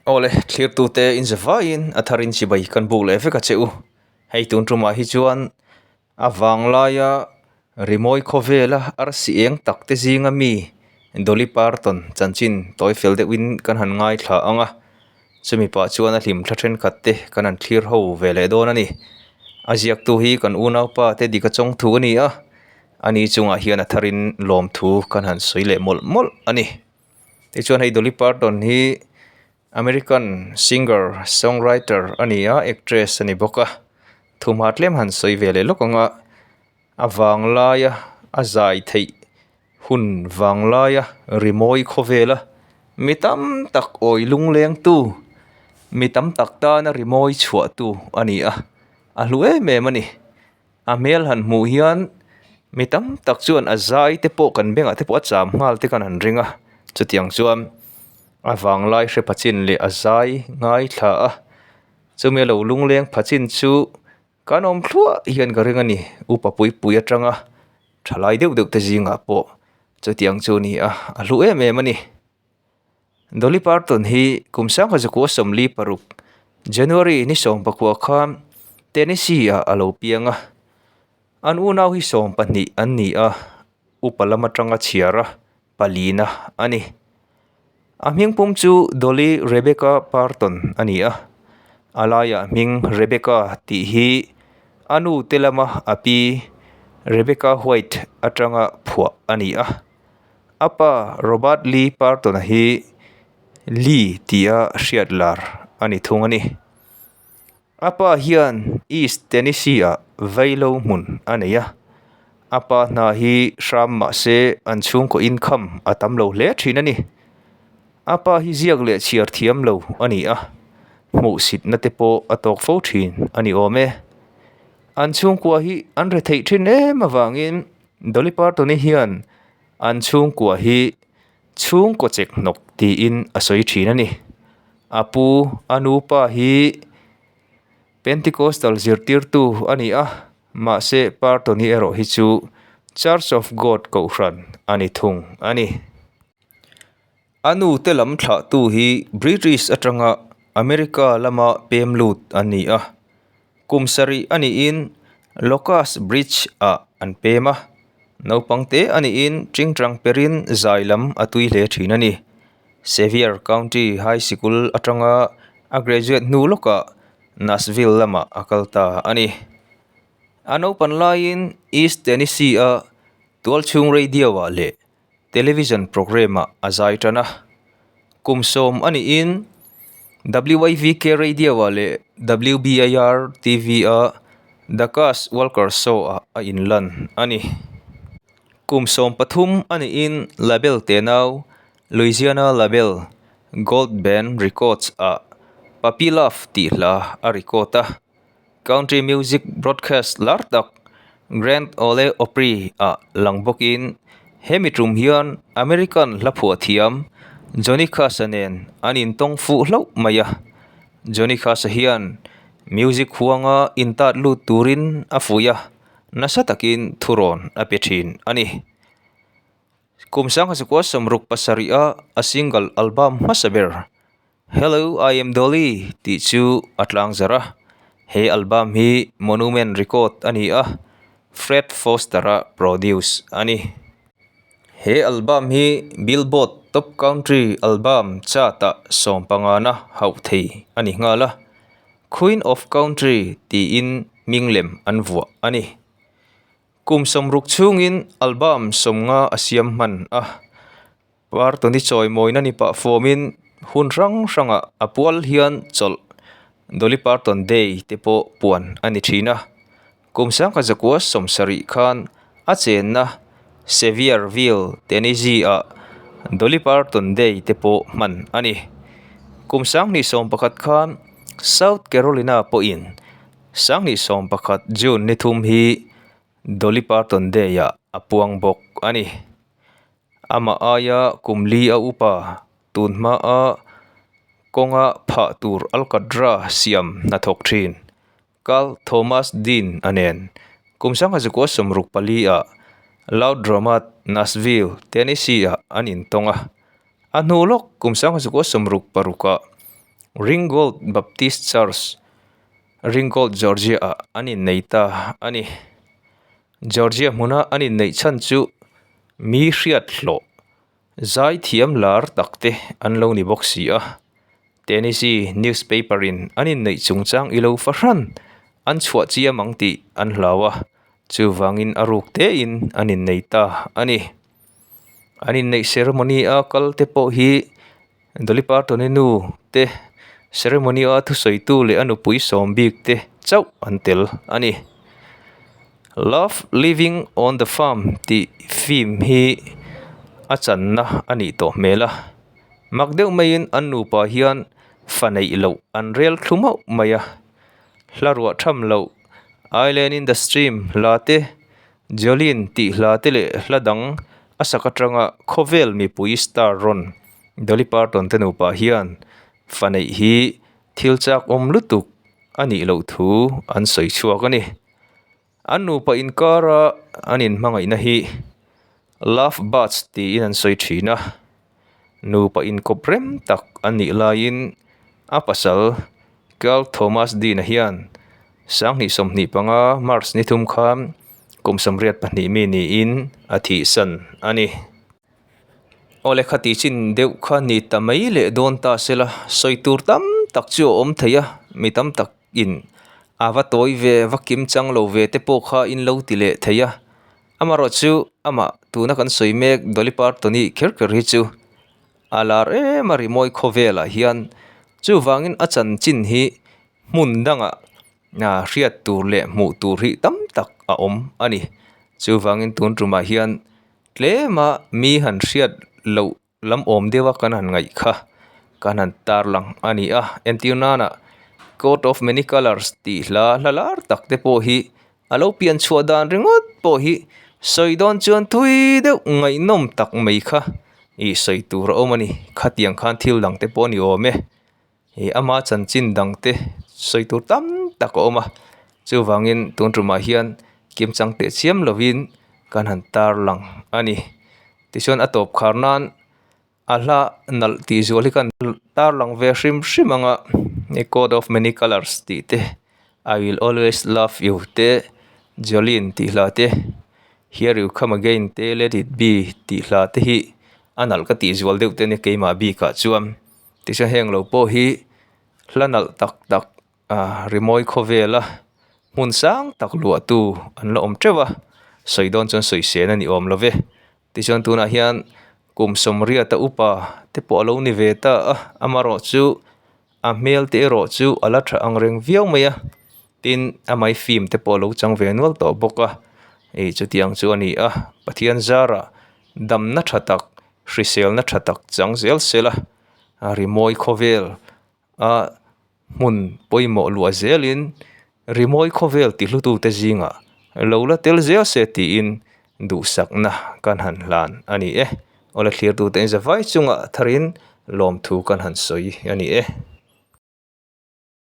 ole clear tu te in zawain atharin chi bai kan bu le fe ka cheu hei tun truma hi chuan awang laia rimoi khovela ar si eng takte zinga mi Dolly Parton chanchin toy fel de win kan han ngai thla anga chumi pa chuan a hlim thathen khatte kan an clear ho vele don ani aziak tu hi kan unau pa te dika chong thu ani a ani chunga hian atharin lom thu kan han soile mol mol ani te chuan hei Dolly Parton hi American singer songwriter ania actress ani boka thumatlem han soi vele lokanga awang laia azai thei hun wang laia rimoi khovela mitam tak oi lungleng tu mitam tak ta na rimoi chhuwa tu ania a hlue me mani a mel han mu hian mitam tak chuan azai te po kan benga te po cham ngal te kan han ringa chutiang chuan awang lai hre pachin le azai ngai thla a chumi lo lungleng pachin chu kanom thlua hian ka ringa ni upa pui pui atanga thalai deuh deuh te zinga po chutiang chu ni a lu em em ani Dolly Parton hi kumsang hazaku somli paruk January ni som pakwa kham Tennessee a alo pianga an unau hi som pani an ni a upalama tanga chiara palina ani aming pum chu Dolly Rebecca Parton ani a alaya ming Rebecca ti hi anu telama api Rebecca White atanga phua ani a apa Robert Lee Parton hi Lee tia hriatlar ani thung ani apa hian East Tennessee a veilo mun ania apa na hi shram ma se an chung ko income atam lo le thin ani apa hi ziak le chiar thiam lo ani a mu sit na te po atok fo thin ani ome an chung kwa hi an re thei thin e mawangin Dolly Parton hian an chung kwa hi chung ko chek nok ti in asoi thin ani apu anu pa hi Pentecostal zirtir tu ani a ma se Parton hi ero hi chu Church of God ko hran ani thung ani anu telam thla tu hi British atanga America lama pemlut ani a kumsari ani in Locust Bridge a an pema no pangte ani in chingtrang perin zailam atui le thin ani Xavier County High School atanga a graduate nu loka Nashville lama akalta ani ano panlain East Tennessee a tualchung radio wa le television programa azaitana kumsom ani in WYVK radio wa le WBIR TV a Dakas Walker Show a inlan ani kumsom pathum ani in label tenau Louisiana label Gold Band Records a Papilaf ti la a recota country music broadcast lartak Grand Ole Opry a langbokin hemitrum hian American laphu thiam Johnny Casanen anin tong fu hlo maya Johnny Casahian music huanga intat lu turin afuya nasatakin thuron apethin ani kumsang hasakwa samruk pasaria a single album masaber Hello I am Dolly ti chu atlang zara he album hi Monument Record ani a Fred Foster produce ani he album hi Billboard Top Country Album chata sompangana hauthei ani ngala Queen of Country ti in minglem anwa ani kumsom ruk chungin album somnga asiam man a Parton ni choi moina ni pa fomin hun rang ranga apual hian chol Dolly Parton Day te po puan ani thina kumsang ka zakwa somsari khan a chen na Sevierville Tennessee a Dolly Parton Day te po man ani kumsang ni som pakhat khan South Carolina po in sang ni som pakhat June ni thum hi Dolly Parton Day a apuang bok ani ama aya kumli a upa tunma a konga pha tur alkadra siam na thok thin Carl Thomas Dean anen kumsang hazako somruk pali a Laudromat Nashville Tennessee a anin tonga anulok kumsang hazako somruk paruka Ringgold Baptist Church Ringgold Georgia ani neita ani Georgia muna ani nei chan chu mi hriat hlo zaithiam lar takte anlo ni boxi a Tennessee newspaper in ani nei chungchang ilo faran an chhuat chia mangti an hlawa chu wangin aruk te in ani neita ani nei ceremony a kal te po hi Dolly Parton nu te ceremony a thu soitu le anu pui som bik te chau antel ani Love Living on the Farm ti film hi achan na ani to mela magdeu main anu pa hian fanei lo anrel thumau maya hlarwa tham lo Island in the Stream late Jolin ti late le hladang asakatranga khovel mi pui star ron Dolly Parton tenu pa hian fanei hi thilchak lutuk ani lo thu an soi chuak ani anu pa in kara anin mangai na hi love bats ti in an soi thina nu pa in koprem tak ani lain apasal Carl Thomas di na hian sang ni som ni panga Mars ni thum kham kum samriat pani mi ni in athi san ani ole khati chin deuh kha ni tamai le don ta sela soitur tam tak chu om theya mi tam tak in awa toy ve vakim chang lo ve te po kha in lo ti le theya amaro chu ama tuna kan soimek Dolly Parton ni kher hi chu alar mari moi khovela hian chu wangin achan chin hi mun danga na hriat tur le mu tur hi tam tak a om ani chu wangin tun ruma hian tlema mi han hriat lo lam om dewa kanan ngai kha kanan tarlang ani a entiunana coat of many colors ti lar tak te po hi alo pian chuadan ringot po hi soidon chuan thui deuh ngai nom tak mai kha i soitur omani khatiang khan thil dang te po ni ome e ama chanchin dang te soitur tam tak oma chu wangin tun ruma hian kim chang te chiam lovin kanan tarlang ani tishon atop kharnan ala nal ti zuali kan tarlang ve hrim anga a coat of many colors ti te I will always love you te Jolin ti hla te here you come again te let it be ti hla te hi anal ka ti zual deuh te ne keima bi ka chuam ti sa heng lo po hi hlanal tak rimoi khovela mun sang tak lua tu an lo om trewa soidon chon soi sen ani om love ti chon tuna hian kum somria ta upa te po lo ni ve ta amaro chu a mel te ro chu ala tha angreng viau maya tin amai film te po lo chang ve nual to boka e chu tiang chu ani pathian zara dam na thatak hrisel na thatak changzel sela rimoi khovel mun poimo lua zelin rimoi khovel ti hlutu te zinga lola tel zel se ti in du sakna kan han hlan ani ola clear tu te zawai chunga tharin lom thu kan han soi ani